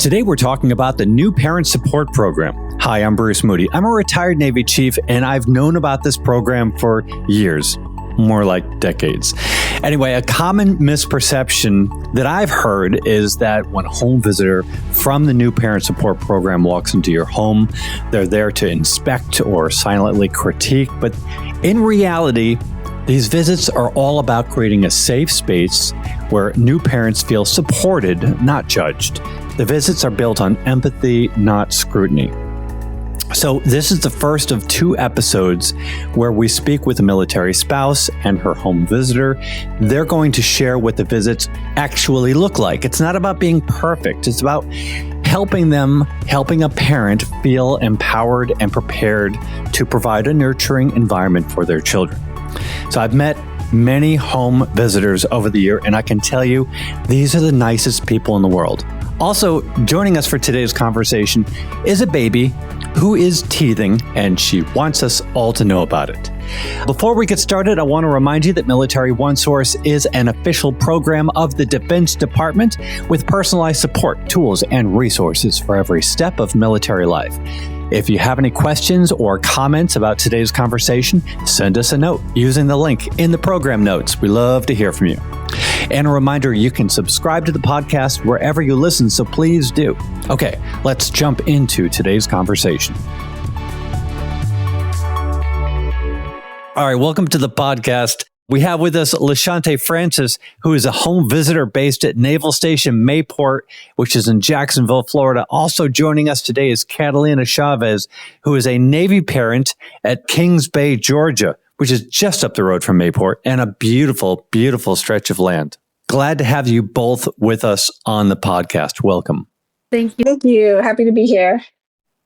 Today we're talking about the new parent support program. Hi, I'm Bruce Moody. I'm a retired Navy chief, and I've known about this program for years, more like decades. Anyway, a common misperception that I've heard is that when a home visitor from the new parent support program walks into your home, they're there to inspect or silently critique. But in reality, these visits are all about creating a safe space where new parents feel supported, not judged. The visits are built on empathy, not scrutiny. So this is the first of 2 episodes where we speak with a military spouse and her home visitor. They're going to share what the visits actually look like. It's not about being perfect. It's about helping a parent feel empowered and prepared to provide a nurturing environment for their children. So I've met many home visitors over the year, and I can tell you, these are the nicest people in the world. Also, joining us for today's conversation is a baby who is teething, and she wants us all to know about it. Before we get started, I want to remind you that Military OneSource is an official program of the Defense Department with personalized support, tools, and resources for every step of military life. If you have any questions or comments about today's conversation, send us a note using the link in the program notes. We love to hear from you. And a reminder, you can subscribe to the podcast wherever you listen, so please do. Okay, let's jump into today's conversation. All right, welcome to the podcast. We have with us Shanté Francis, who is a home visitor based at Naval Station Mayport, which is in Jacksonville, Florida. Also joining us today is Catalina Chavez, who is a Navy parent at Kings Bay, Georgia, which is just up the road from Mayport, and a beautiful, beautiful stretch of land. Glad to have you both with us on the podcast. Welcome. Thank you. Thank you. Happy to be here.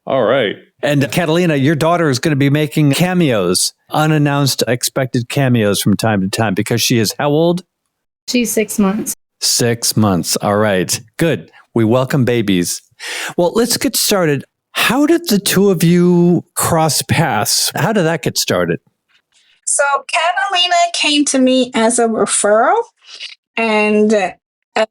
All right. And Catalina, your daughter is going to be making cameos, unannounced, expected cameos from time to time, because she is how old? She's 6 months. 6 months. All right. Good. We welcome babies. Well, let's get started. How did the two of you cross paths? How did that get started? So Catalina came to me as a referral, and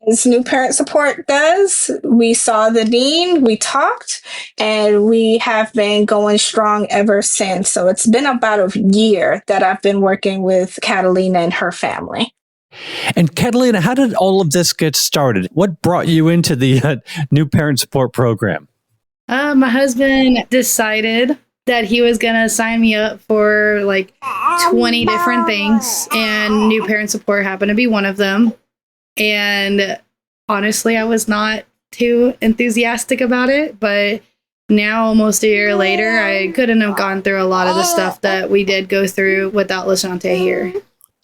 as new parent support does, we saw the need, we talked, and we have been going strong ever since. So it's been about a year that I've been working with Catalina and her family. And Catalina, how did all of this get started? What brought you into the new parent support program? My husband decided that he was going to sign me up for like 20 different things, and new parent support happened to be one of them. And honestly, I was not too enthusiastic about it, but now almost a year later, I couldn't have gone through a lot of the stuff that we did go through without Shanté here.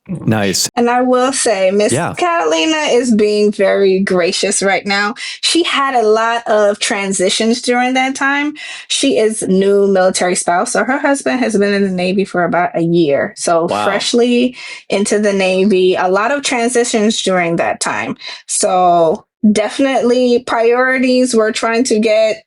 Nice. And I will say, Miss Catalina is being very gracious right now. She had a lot of transitions during that time. She is new military spouse. So her husband has been in the Navy for about a year. So freshly into the Navy, a lot of transitions during that time. So definitely priorities were trying to get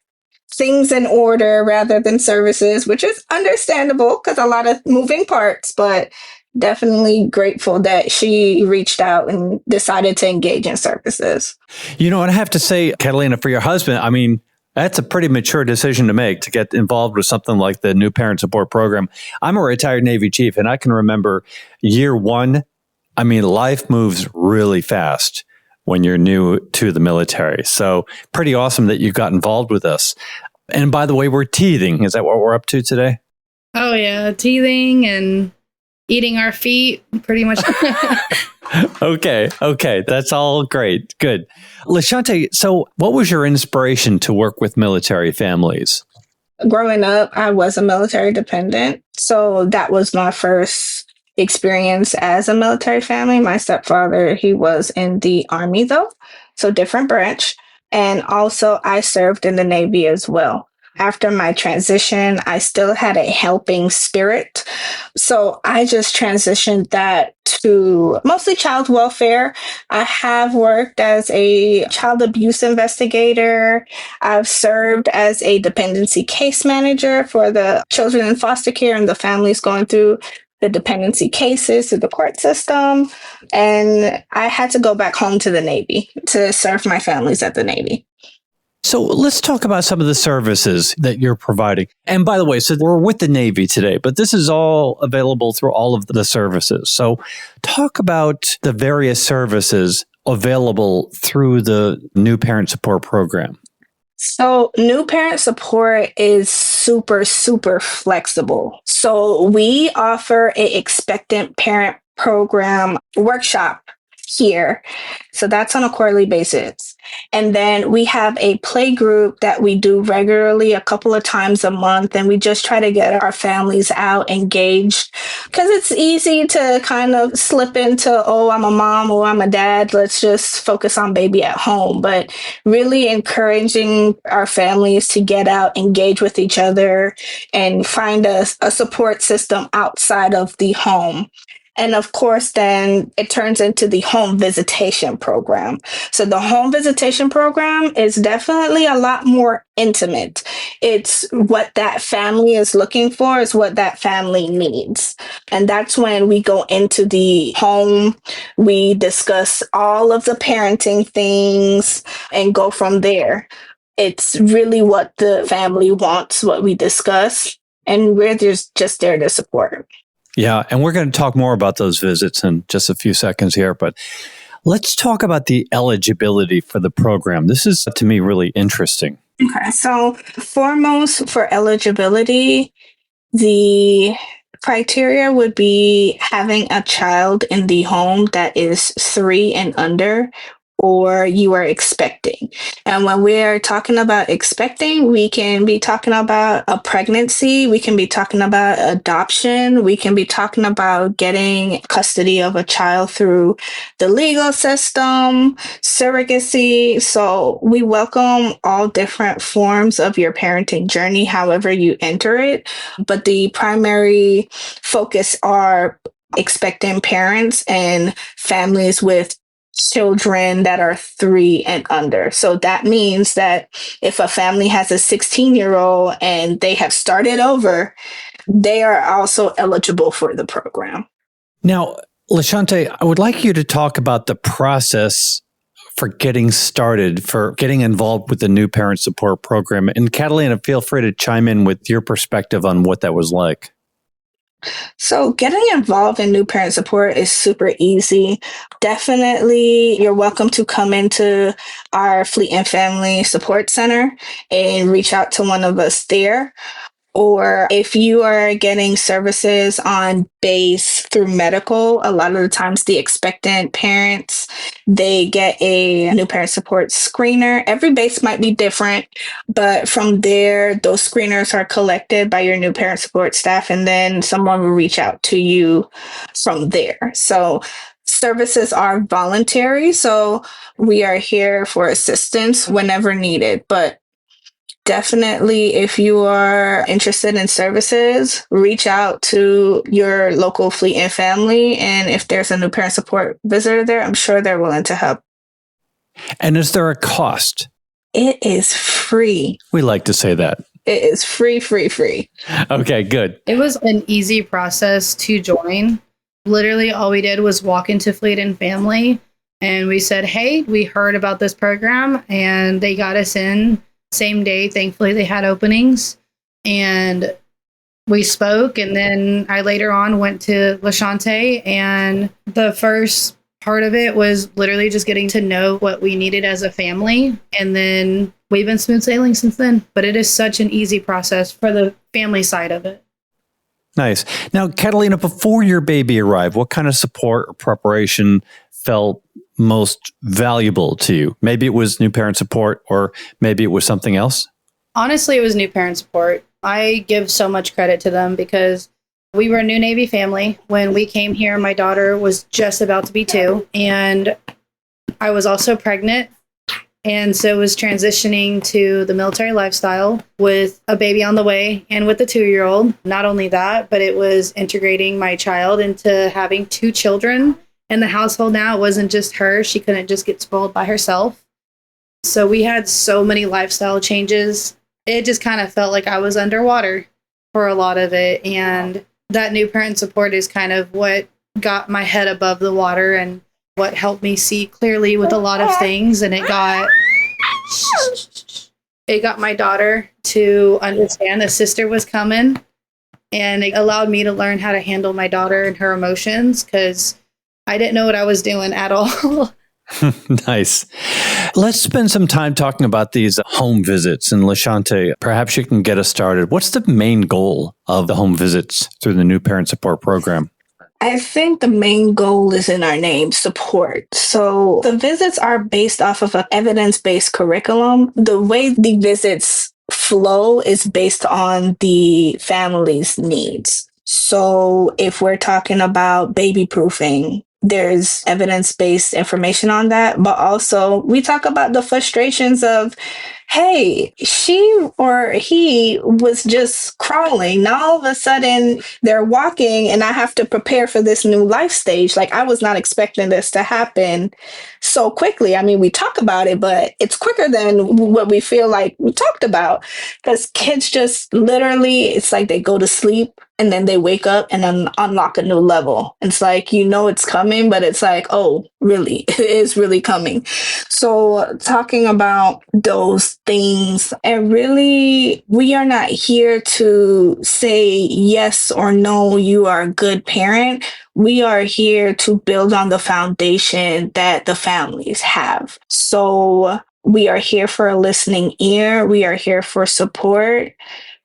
things in order rather than services, which is understandable because a lot of moving parts, but definitely grateful that she reached out and decided to engage in services. You know, and I have to say, Catalina, for your husband, I mean, that's a pretty mature decision to make, to get involved with something like the new parent support program. I'm a retired Navy chief, and I can remember year one. I mean, life moves really fast when you're new to the military. So pretty awesome that you got involved with us. And by the way, we're teething. Is that what we're up to today? Oh, yeah. Teething and eating our feet, pretty much. Okay. That's all great. Good. Shanté, so what was your inspiration to work with military families? Growing up, I was a military dependent. So that was my first experience as a military family. My stepfather, he was in the Army, though, so different branch. And also, I served in the Navy as well. After my transition, I still had a helping spirit. So I just transitioned that to mostly child welfare. I have worked as a child abuse investigator. I've served as a dependency case manager for the children in foster care and the families going through the dependency cases through the court system. And I had to go back home to the Navy to serve my families at the Navy. So let's talk about some of the services that you're providing. And by the way, so we're with the Navy today, but this is all available through all of the services. So talk about the various services available through the New Parent Support Program. So, new parent support is super, super flexible. So, we offer a expectant parent program workshop here. So, that's on a quarterly basis. And then we have a play group that we do regularly a couple of times a month. And we just try to get our families out engaged because it's easy to kind of slip into, oh, I'm a mom or I'm a dad. Let's just focus on baby at home. But really encouraging our families to get out, engage with each other, and find a support system outside of the home. And of course, then it turns into the home visitation program. So the home visitation program is definitely a lot more intimate. It's what that family is looking for, is what that family needs. And that's when we go into the home, we discuss all of the parenting things and go from there. It's really what the family wants, what we discuss, and we're just there to support. Yeah, and we're going to talk more about those visits in just a few seconds here, but let's talk about the eligibility for the program. This is, to me, really interesting. Okay, so foremost for eligibility, the criteria would be having a child in the home that is 3 and under, or you are expecting. And when we're talking about expecting, we can be talking about a pregnancy, we can be talking about adoption, we can be talking about getting custody of a child through the legal system, surrogacy. So we welcome all different forms of your parenting journey, however you enter it. But the primary focus are expectant parents and families with children that are 3 and under. So that means that if a family has a 16-year-old and they have started over, they are also eligible for the program. Now, Shanté, I would like you to talk about the process for getting started, for getting involved with the New Parent Support Program. And Catalina, feel free to chime in with your perspective on what that was like. So getting involved in new parent support is super easy. Definitely, you're welcome to come into our Fleet and Family Support Center and reach out to one of us there. Or if you are getting services on base through medical, a lot of the times the expectant parents, they get a new parent support screener. Every base might be different, but from there, those screeners are collected by your new parent support staff, and then someone will reach out to you from there. So services are voluntary, so we are here for assistance whenever needed, but definitely, if you are interested in services, reach out to your local Fleet and Family. And if there's a new parent support visitor there, I'm sure they're willing to help. And is there a cost? It is free. We like to say that. It is free, free, free. Okay, good. It was an easy process to join. Literally, all we did was walk into Fleet and Family and we said, hey, we heard about this program, and they got us in. Same day, thankfully, they had openings, and we spoke. And then I later on went to Shanté, and the first part of it was literally just getting to know what we needed as a family. And then we've been smooth sailing since then. But it is such an easy process for the family side of it. Nice. Now, Catalina, before your baby arrived, what kind of support or preparation felt most valuable to you? Maybe it was new parent support, or maybe it was something else? Honestly, it was new parent support. I give so much credit to them because we were a new Navy family. When we came here, my daughter was just about to be 2, and I was also pregnant. And so was transitioning to the military lifestyle with a baby on the way and with a 2-year-old. Not only that, but it was integrating my child into having 2 children in the household now. It wasn't just her. She couldn't just get spoiled by herself. So we had so many lifestyle changes. It just kind of felt like I was underwater for a lot of it. And that new parent support is kind of what got my head above the water and what helped me see clearly with a lot of things. And it got it got my daughter to understand a sister was coming, and it allowed me to learn how to handle my daughter and her emotions because I didn't know what I was doing at all. Nice. Let's spend some time talking about these home visits. And Shanté, perhaps you can get us started. What's the main goal of the home visits through the new parent support program? I think the main goal is in our name, support. So the visits are based off of an evidence-based curriculum. The way the visits flow is based on the family's needs. So if we're talking about baby proofing, there's evidence-based information on that, but also we talk about the frustrations of, hey, she or he was just crawling. Now all of a sudden they're walking and I have to prepare for this new life stage. Like I was not expecting this to happen so quickly. I mean, we talk about it, but it's quicker than what we feel like we talked about because kids just literally, it's like they go to sleep and then they wake up and then unlock a new level. It's like, it's coming, but it's like, oh, really? It is really coming. So talking about those things, and really, we are not here to say yes or no, you are a good parent. We are here to build on the foundation that the families have. So we are here for a listening ear. We are here for support.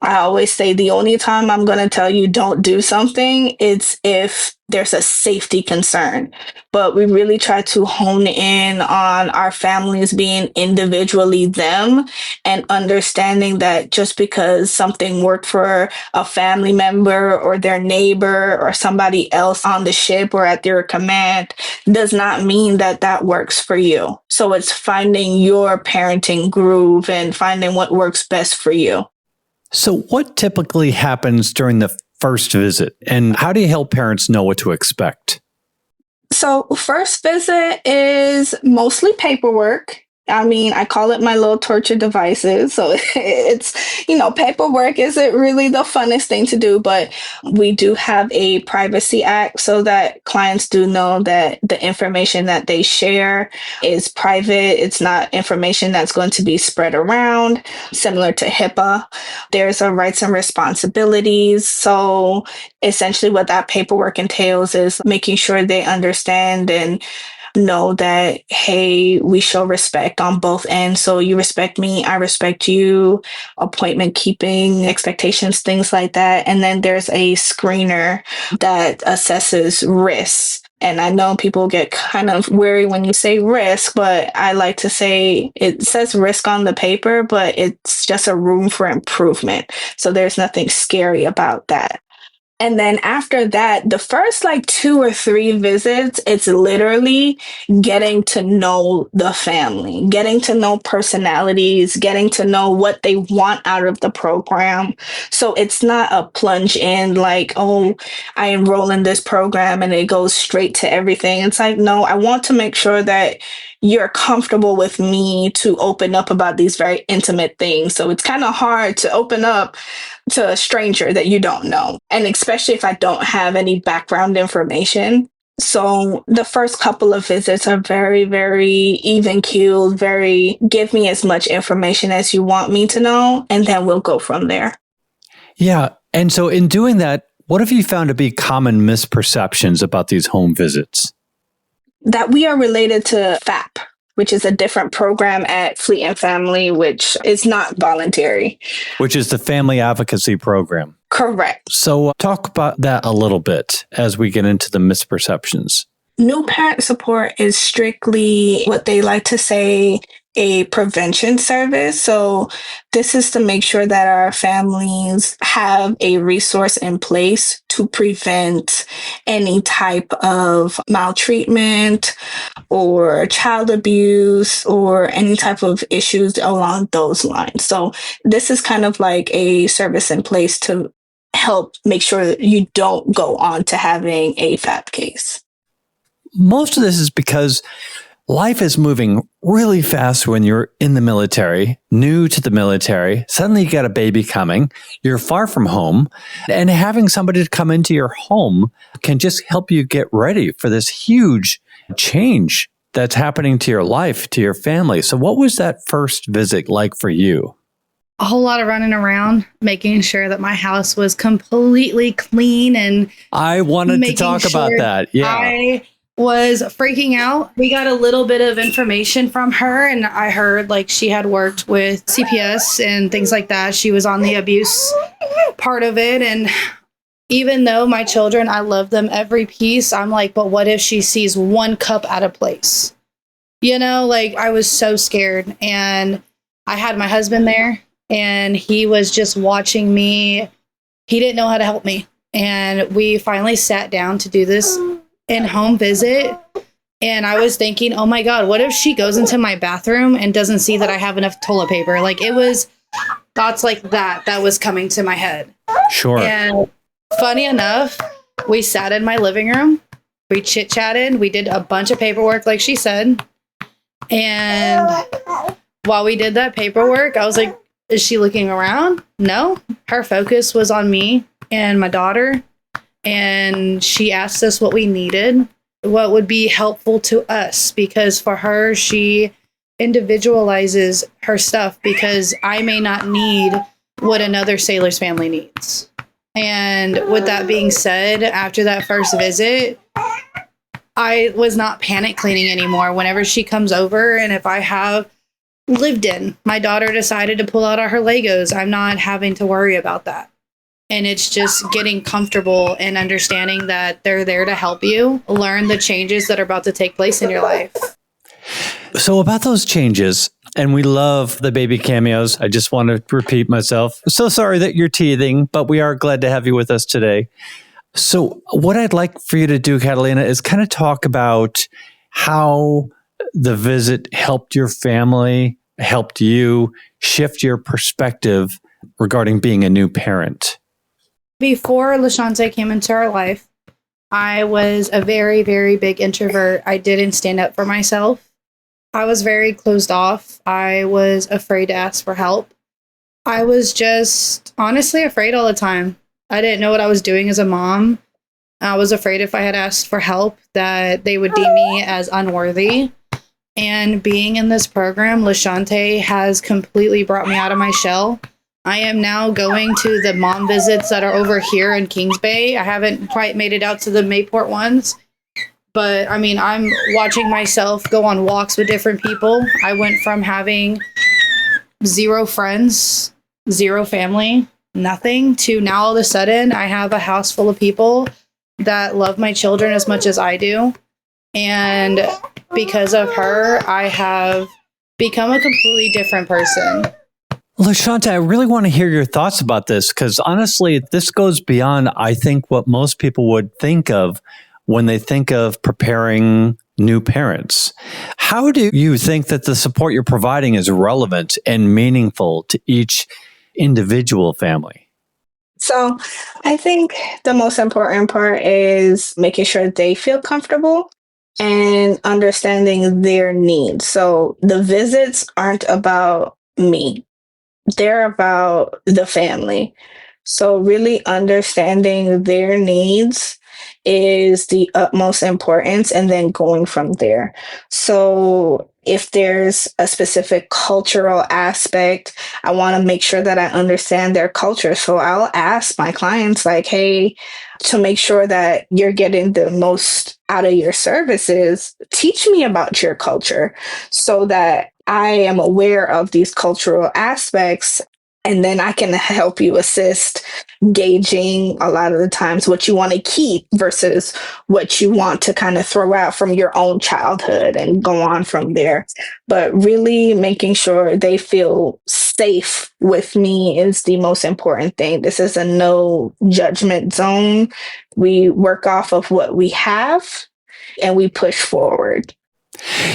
I always say the only time I'm going to tell you don't do something, it's if there's a safety concern. But we really try to hone in on our families being individually them and understanding that just because something worked for a family member or their neighbor or somebody else on the ship or at their command does not mean that that works for you. So it's finding your parenting groove and finding what works best for you. So what typically happens during the first visit, and how do you help parents know what to expect? So first visit is mostly paperwork. I mean, I call it my little torture devices. So it's, paperwork isn't really the funnest thing to do, but we do have a privacy act so that clients do know that the information that they share is private. It's not information that's going to be spread around, similar to HIPAA. There's a rights and responsibilities. So essentially what that paperwork entails is making sure they understand and know that, hey, we show respect on both ends. So you respect me, I respect you, appointment keeping, expectations, things like that. And then there's a screener that assesses risks. And I know people get kind of wary when you say risk, but I like to say it says risk on the paper, but it's just a room for improvement. So there's nothing scary about that. And then after that, the first 2 or 3 visits, it's literally getting to know the family, getting to know personalities, getting to know what they want out of the program. So it's not a plunge in oh, I enroll in this program and it goes straight to everything. It's like, no, I want to make sure that you're comfortable with me to open up about these very intimate things. So it's kind of hard to open up to a stranger that you don't know. And especially if I don't have any background information. So the first couple of visits are very, very even keeled, very give me as much information as you want me to know, and then we'll go from there. Yeah. And so in doing that, what have you found to be common misperceptions about these home visits? That we are related to FAP, which is a different program at Fleet and Family, which is not voluntary. Which is the Family Advocacy Program. Correct. So talk about that a little bit as we get into the misperceptions. New parent support is strictly what they like to say a prevention service. So this is to make sure that our families have a resource in place to prevent any type of maltreatment or child abuse or any type of issues along those lines. So this is kind of like a service in place to help make sure that you don't go on to having a FAP case. Most of this is because life is moving really fast when you're in the military, new to the military. Suddenly you got a baby coming, you're far from home, and having somebody to come into your home can just help you get ready for this huge change that's happening to your life, to your family. So what was that first visit like for you? a whole lot of running around, making sure that my house was completely clean and I wanted to making talk about sure that. Yeah. I was freaking out. We got a little bit of information from her, and I heard like she had worked with CPS and things like that. She was on the abuse part of it. And even though my children, I love them every piece, I'm like, but what if she sees one cup out of place? You know, like I was so scared. And I had my husband there, and he was just watching me. He didn't know how to help me. And we finally sat down to do this in-home visit. And I was thinking, oh my God, what if she goes into my bathroom and doesn't see that I have enough toilet paper? Like it was thoughts like that was coming to my head. Sure. And funny enough, we sat in my living room. We chit-chatted. We did a bunch of paperwork, like she said. And while we did that paperwork, I was like, is she looking around? No. Her focus was on me and my daughter. And she asked us what we needed, what would be helpful to us, because for her, she individualizes her stuff because I may not need what another sailor's family needs. And with that being said, after that first visit, I was not panic cleaning anymore. Whenever she comes over, and if I have lived in, my daughter decided to pull out all her Legos, I'm not having to worry about that. And it's just getting comfortable and understanding that they're there to help you learn the changes that are about to take place in your life. So about those changes, and we love the baby cameos. I just want to repeat myself. So sorry that you're teething, but we are glad to have you with us today. So what I'd like for you to do, Catalina, is kind of talk about how the visit helped your family, helped you shift your perspective regarding being a new parent. Before LaShante came into our life, I was a very, very big introvert. I didn't stand up for myself. I was very closed off. I was afraid to ask for help. I was just honestly afraid all the time. I didn't know what I was doing as a mom. I was afraid if I had asked for help that they would deem me as unworthy. And being in this program, LaShante has completely brought me out of my shell. I am now going to the mom visits that are over here in Kings Bay. I haven't quite made it out to the Mayport ones. But I mean, I'm watching myself go on walks with different people. I went from having 0 friends, 0 family, nothing, to now all of a sudden I have a house full of people that love my children as much as I do. And because of her, I have become a completely different person. LaShante, I really want to hear your thoughts about this because honestly, this goes beyond, I think, what most people would think of when they think of preparing new parents. How do you think that the support you're providing is relevant and meaningful to each individual family? So I think the most important part is making sure they feel comfortable and understanding their needs. So the visits aren't about me. They're about the family. So really understanding their needs is the utmost importance and then going from there. So if there's a specific cultural aspect, I want to make sure that I understand their culture. So I'll ask my clients like, hey, to make sure that you're getting the most out of your services, teach me about your culture so that I am aware of these cultural aspects, and then I can help you assist gauging a lot of the times what you want to keep versus what you want to kind of throw out from your own childhood and go on from there. But really making sure they feel safe with me is the most important thing. This is a no judgment zone. We work off of what we have and we push forward.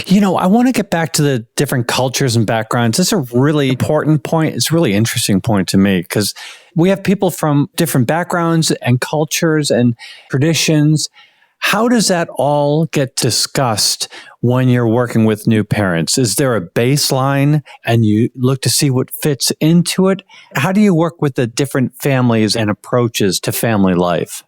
You know, I want to get back to the different cultures and backgrounds. This is a really important point. It's a really interesting point to me because we have people from different backgrounds and cultures and traditions. How does that all get discussed when you're working with new parents? Is there a baseline and you look to see what fits into it? How do you work with the different families and approaches to family life?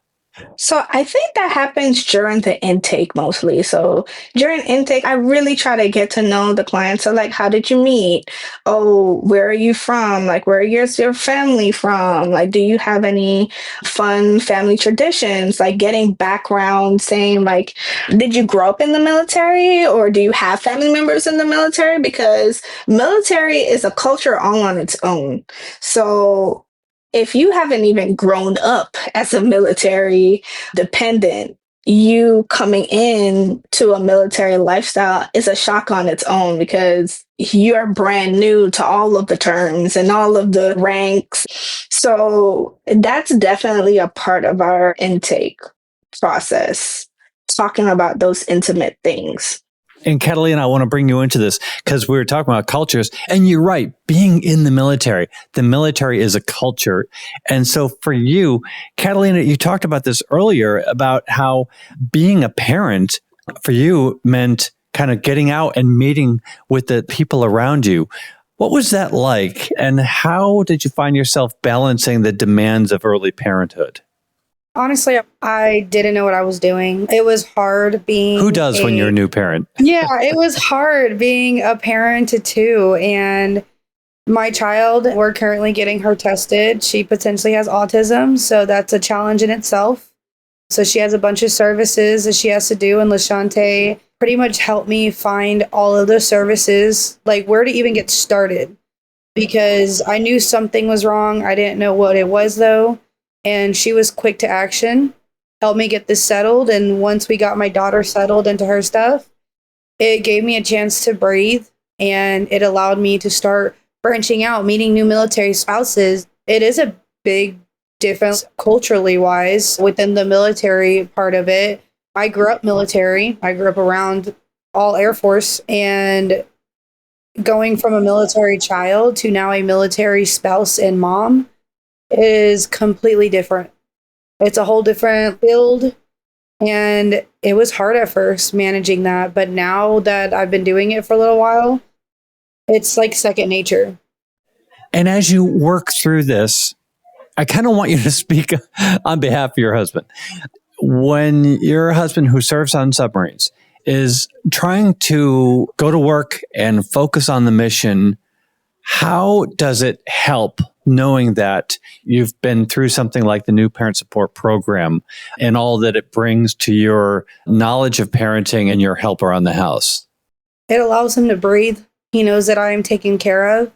So I think that happens during the intake mostly. So during intake, I really try to get to know the client. So like, how did you meet? Oh, where are you from? Like, where is your family from? Like, do you have any fun family traditions? Like getting background, saying like, did you grow up in the military or do you have family members in the military? Because military is a culture all on its own. So if you haven't even grown up as a military dependent, you coming in to a military lifestyle is a shock on its own because you're brand new to all of the terms and all of the ranks. So that's definitely a part of our intake process, talking about those intimate things. And Catalina, I want to bring you into this because we were talking about cultures, and you're right. Being in the military is a culture. And so for you, Catalina, you talked about this earlier about how being a parent for you meant kind of getting out and meeting with the people around you. What was that like? And how did you find yourself balancing the demands of early parenthood? Honestly, I didn't know what I was doing. It was hard being. Who does when you're a new parent? Yeah, it was hard being a parent to two. And my child, we're currently getting her tested. She potentially has autism. So that's a challenge in itself. So she has a bunch of services that she has to do. And Shanté pretty much helped me find all of the services, like where to even get started. Because I knew something was wrong. I didn't know what it was, though. And she was quick to action, helped me get this settled. And once we got my daughter settled into her stuff, it gave me a chance to breathe. And it allowed me to start branching out, meeting new military spouses. It is a big difference culturally wise within the military part of it. I grew up military. I grew up around all Air Force, and going from a military child to now a military spouse and mom is completely different. It's a whole different field, and it was hard at first managing that, but now that I've been doing it for a little while, it's like second nature. And as you work through this, I kind of want you to speak on behalf of your husband. When your husband, who serves on submarines, is trying to go to work and focus on the mission, how does it help knowing that you've been through something like the New Parent Support Program and all that it brings to your knowledge of parenting and your help around the house? It allows him to breathe. He knows that I am taken care of.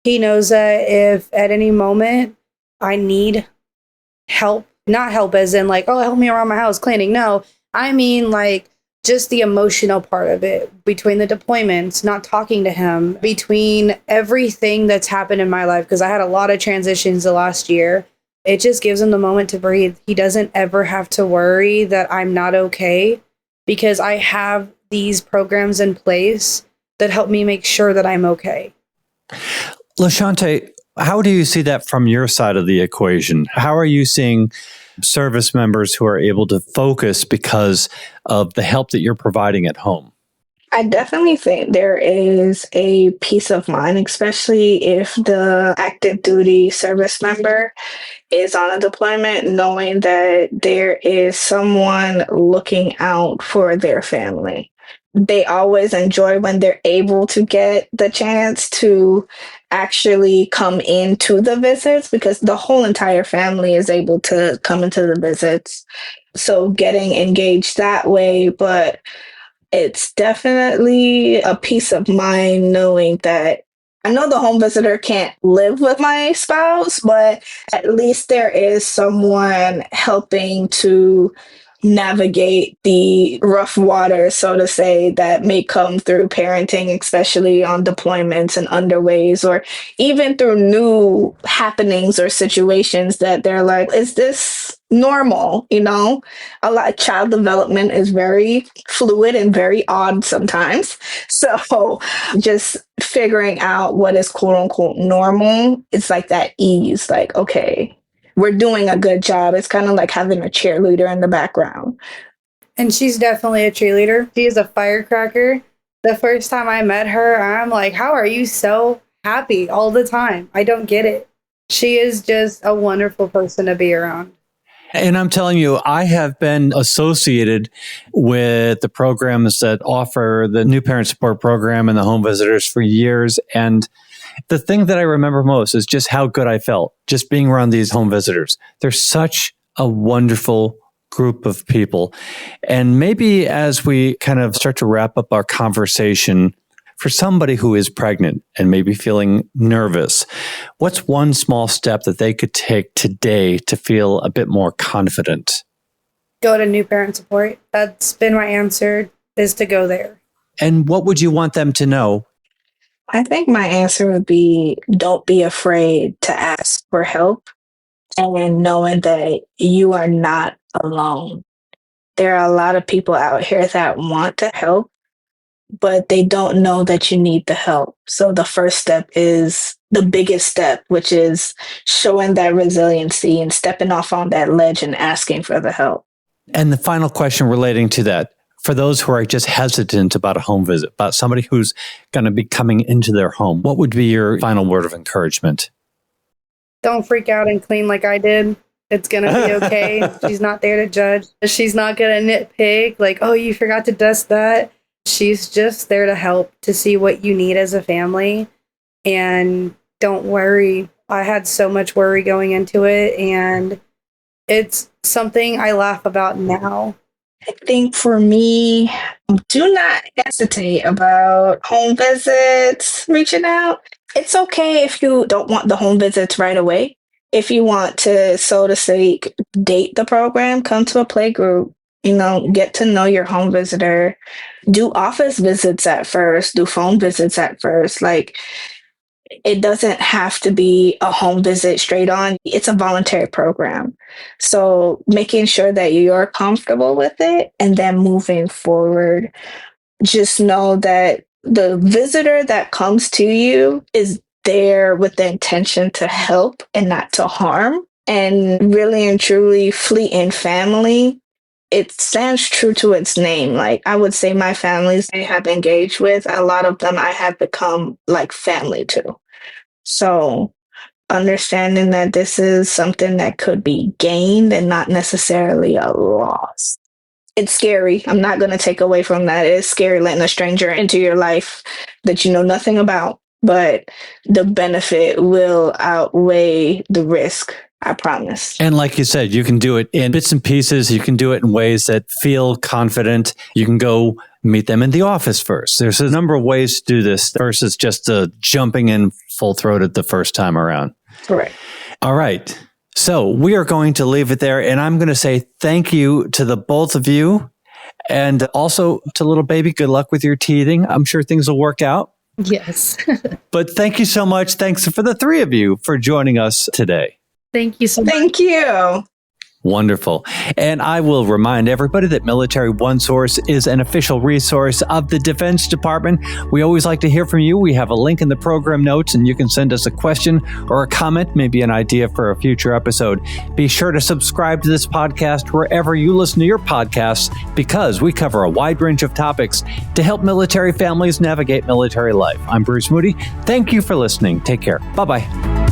He knows that if at any moment I need help, not help as in like, oh, help me around my house cleaning. No, I mean like just the emotional part of it, between the deployments, not talking to him, between everything that's happened in my life, because I had a lot of transitions the last year. It just gives him the moment to breathe. He doesn't ever have to worry that I'm not okay, because I have these programs in place that help me make sure that I'm okay. Shanté, how do you see that from your side of the equation? How are you seeing service members who are able to focus because of the help that you're providing at home? I definitely think there is a peace of mind, especially if the active duty service member is on a deployment, knowing that there is someone looking out for their family. They always enjoy when they're able to get the chance to actually come into the visits, because the whole entire family is able to come into the visits. So getting engaged that way, but it's definitely a peace of mind knowing that I know the home visitor can't live with my spouse, but at least there is someone helping to navigate the rough water, so to say, that may come through parenting, especially on deployments and underways, or even through new happenings or situations that they're like, is this normal? You know, a lot of child development is very fluid and very odd sometimes. So just figuring out what is quote unquote normal, it's like that ease, like, okay, we're doing a good job. It's kind of like having a cheerleader in the background. And she's definitely a cheerleader. She is a firecracker. The first time I met her, I'm like, how are you so happy all the time? I don't get it. She is just a wonderful person to be around. And I'm telling you, I have been associated with the programs that offer the new parent support program and the home visitors for years. And the thing that I remember most is just how good I felt just being around these home visitors. They're such a wonderful group of people. And maybe as we kind of start to wrap up our conversation, for somebody who is pregnant and maybe feeling nervous, what's one small step that they could take today to feel a bit more confident? Go to new parent support. That's been my answer, is to go there. And what would you want them to know? I think my answer would be don't be afraid to ask for help, and knowing that you are not alone. There are a lot of people out here that want to help, but they don't know that you need the help. So the first step is the biggest step, which is showing that resiliency and stepping off on that ledge and asking for the help. And the final question relating to that, for those who are just hesitant about a home visit, about somebody who's going to be coming into their home, what would be your final word of encouragement? Don't freak out and clean like I did. It's going to be okay. She's not there to judge. She's not going to nitpick like, oh, you forgot to dust that. She's just there to help, to see what you need as a family. And don't worry. I had so much worry going into it, and it's something I laugh about now. I think for me, do not hesitate about home visits, reaching out. It's okay if you don't want the home visits right away. If you want to, so to speak, date the program, come to a play group, get to know your home visitor, do office visits at first, do phone visits at first. Like, it doesn't have to be a home visit straight on. It's a voluntary program. So making sure that you're comfortable with it and then moving forward, just know that the visitor that comes to you is there with the intention to help and not to harm. And really and truly, Fleeting Family, it stands true to its name. Like, I would say my families I have engaged with, a lot of them I have become like family to. So understanding that this is something that could be gained and not necessarily a loss. It's scary. I'm not going to take away from that. It's scary letting a stranger into your life that you know nothing about, but the benefit will outweigh the risk. I promise. And like you said, you can do it in bits and pieces. You can do it in ways that feel confident. You can go meet them in the office first. There's a number of ways to do this versus just jumping in full-throated the first time around. Correct. All right. So we are going to leave it there. And I'm going to say thank you to the both of you. And also to little baby, good luck with your teething. I'm sure things will work out. Yes. But thank you so much. Thanks for the three of you for joining us today. Thank you so much. Thank you. Wonderful. And I will remind everybody that Military OneSource is an official resource of the Defense Department. We always like to hear from you. We have a link in the program notes, and you can send us a question or a comment, maybe an idea for a future episode. Be sure to subscribe to this podcast wherever you listen to your podcasts, because we cover a wide range of topics to help military families navigate military life. I'm Bruce Moody. Thank you for listening. Take care. Bye-bye.